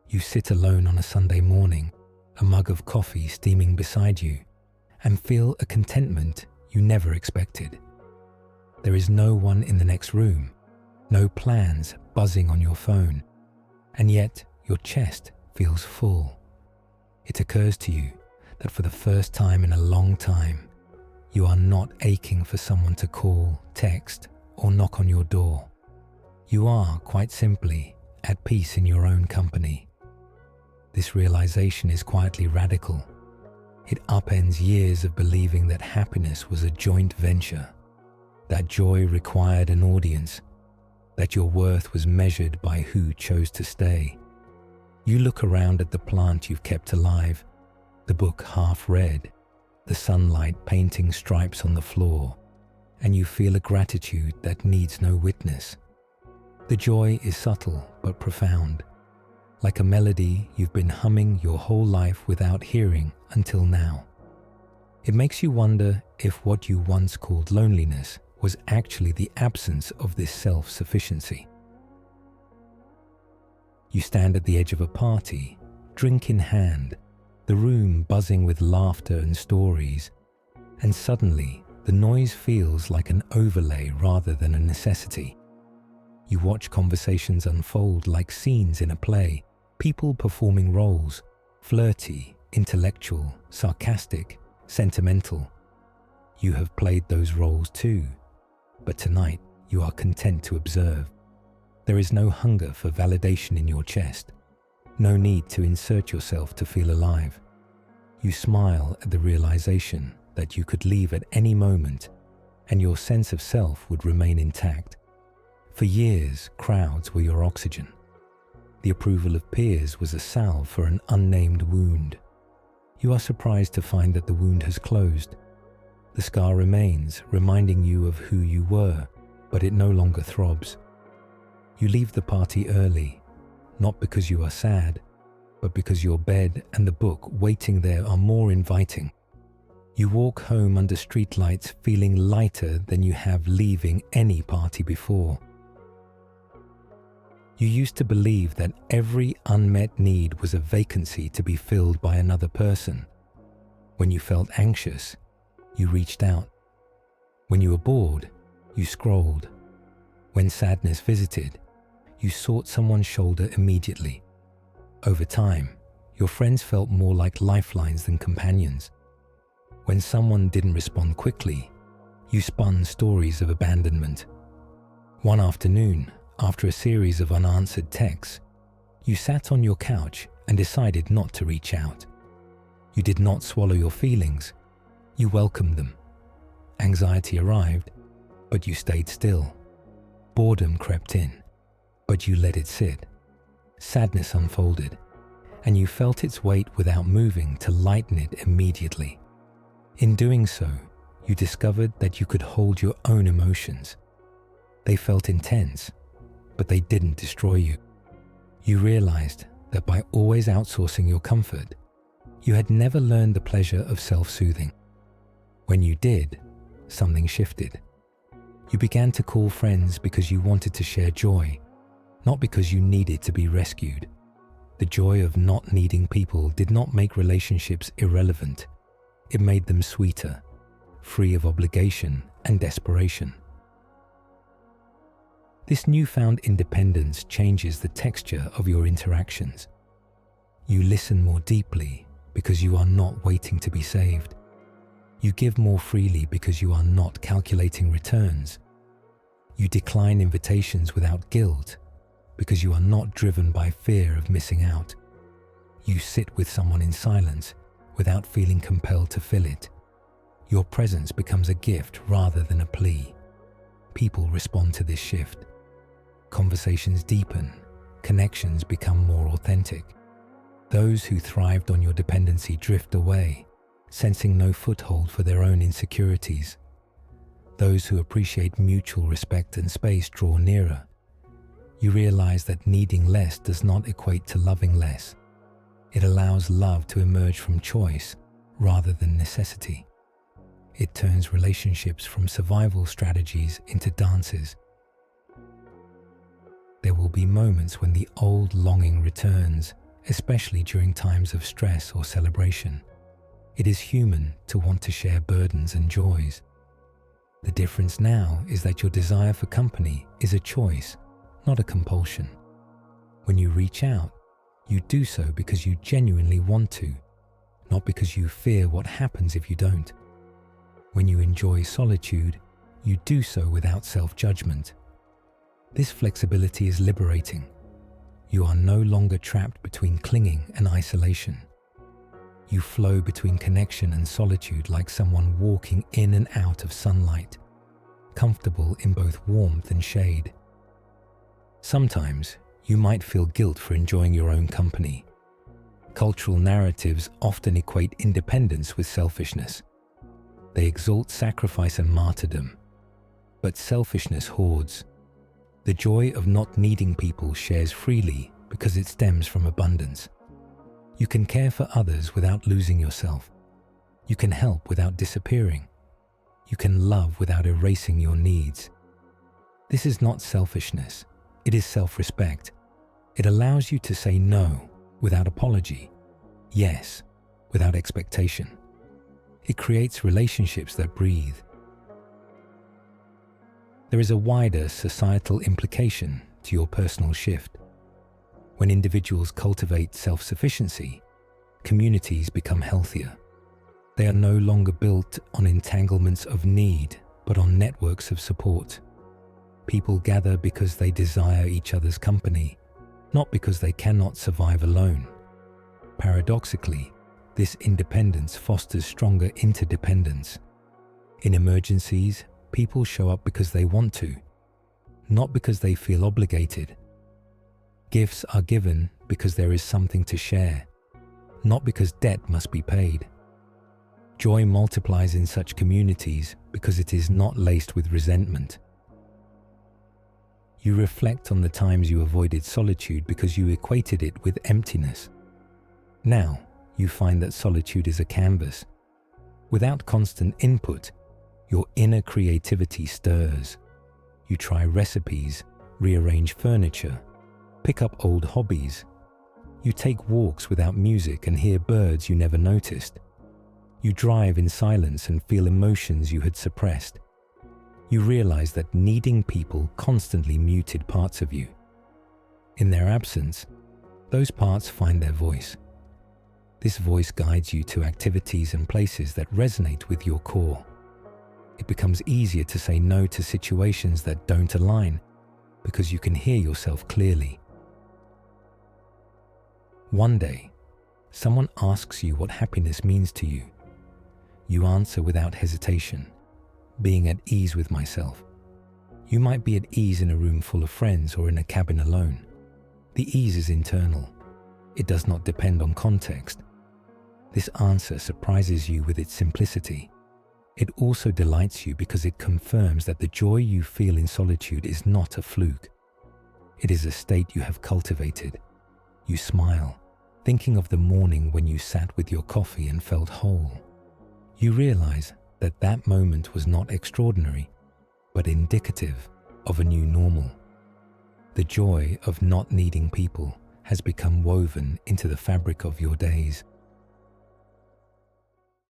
You sit alone on a Sunday morning, a mug of coffee steaming beside you, and feel a contentment you never expected. There is no one in the next room, no plans buzzing on your phone, and yet your chest feels full. It occurs to you that for the first time in a long time, you are not aching for someone to call, text, or knock on your door. You are, quite simply, at peace in your own company. This realization is quietly radical. It upends years of believing that happiness was a joint venture, that joy required an audience, that your worth was measured by who chose to stay. You look around at the plant you've kept alive, the book half read, the sunlight painting stripes on the floor, and you feel a gratitude that needs no witness. The joy is subtle but profound, like a melody you've been humming your whole life without hearing until now. It makes you wonder if what you once called loneliness was actually the absence of this self-sufficiency. You stand at the edge of a party, drink in hand, the room buzzing with laughter and stories, and suddenly the noise feels like an overlay rather than a necessity. You watch conversations unfold like scenes in a play, people performing roles, flirty, intellectual, sarcastic, sentimental. You have played those roles too, but tonight you are content to observe. There is no hunger for validation in your chest, no need to insert yourself to feel alive. You smile at the realization that you could leave at any moment and your sense of self would remain intact. For years, crowds were your oxygen. The approval of peers was a salve for an unnamed wound. You are surprised to find that the wound has closed. The scar remains, reminding you of who you were, but it no longer throbs. You leave the party early, not because you are sad, but because your bed and the book waiting there are more inviting. You walk home under streetlights feeling lighter than you have leaving any party before. You used to believe that every unmet need was a vacancy to be filled by another person. When you felt anxious, you reached out. When you were bored, you scrolled. When sadness visited, you sought someone's shoulder immediately. Over time, your friends felt more like lifelines than companions. When someone didn't respond quickly, you spun stories of abandonment. One afternoon, after a series of unanswered texts, you sat on your couch and decided not to reach out. You did not swallow your feelings, you welcomed them. Anxiety arrived, but you stayed still. Boredom crept in, but you let it sit. Sadness unfolded, and you felt its weight without moving to lighten it immediately. In doing so, you discovered that you could hold your own emotions. They felt intense, but they didn't destroy you. You realized that by always outsourcing your comfort, you had never learned the pleasure of self-soothing. When you did, something shifted. You began to call friends because you wanted to share joy, not because you needed to be rescued. The joy of not needing people did not make relationships irrelevant. It made them sweeter, free of obligation and desperation. This newfound independence changes the texture of your interactions. You listen more deeply because you are not waiting to be saved. You give more freely because you are not calculating returns. You decline invitations without guilt because you are not driven by fear of missing out. You sit with someone in silence without feeling compelled to fill it. Your presence becomes a gift rather than a plea. People respond to this shift. Conversations deepen, connections become more authentic. Those who thrived on your dependency drift away, sensing no foothold for their own insecurities. Those who appreciate mutual respect and space draw nearer. You realize that needing less does not equate to loving less. It allows love to emerge from choice rather than necessity. It turns relationships from survival strategies into dances. There will be moments when the old longing returns especially during times of stress or celebration. It is human to want to share burdens and joys. The difference now is that your desire for company is a choice, not a compulsion. When you reach out, you do so because you genuinely want to, not because you fear what happens if you don't. When you enjoy solitude, you do so without self-judgment. This flexibility is liberating. You are no longer trapped between clinging and isolation. You flow between connection and solitude like someone walking in and out of sunlight, comfortable in both warmth and shade. Sometimes you might feel guilt for enjoying your own company. Cultural narratives often equate independence with selfishness. They exalt sacrifice and martyrdom. But selfishness hoards. The joy of not needing people shares freely because it stems from abundance. You can care for others without losing yourself. You can help without disappearing. You can love without erasing your needs. This is not selfishness. It is self-respect. It allows you to say no without apology, yes without expectation. It creates relationships that breathe. There is a wider societal implication to your personal shift. When individuals cultivate self-sufficiency, communities become healthier. They are no longer built on entanglements of need, but on networks of support. People gather because they desire each other's company, not because they cannot survive alone. Paradoxically, this independence fosters stronger interdependence. In emergencies, people show up because they want to, not because they feel obligated. Gifts are given because there is something to share, not because debt must be paid. Joy multiplies in such communities because it is not laced with resentment. You reflect on the times you avoided solitude because you equated it with emptiness. Now, you find that solitude is a canvas. Without constant input, your inner creativity stirs. You try recipes, rearrange furniture, pick up old hobbies. You take walks without music and hear birds you never noticed. You drive in silence and feel emotions you had suppressed. You realize that needing people constantly muted parts of you. In their absence, those parts find their voice. This voice guides you to activities and places that resonate with your core. It becomes easier to say no to situations that don't align because you can hear yourself clearly. One day, someone asks you what happiness means to you. You answer without hesitation, being at ease with myself. You might be at ease in a room full of friends or in a cabin alone. The ease is internal. It does not depend on context. This answer surprises you with its simplicity. It also delights you because it confirms that the joy you feel in solitude is not a fluke. It is a state you have cultivated. You smile, thinking of the morning when you sat with your coffee and felt whole. You realize that that moment was not extraordinary, but indicative of a new normal. The joy of not needing people has become woven into the fabric of your days.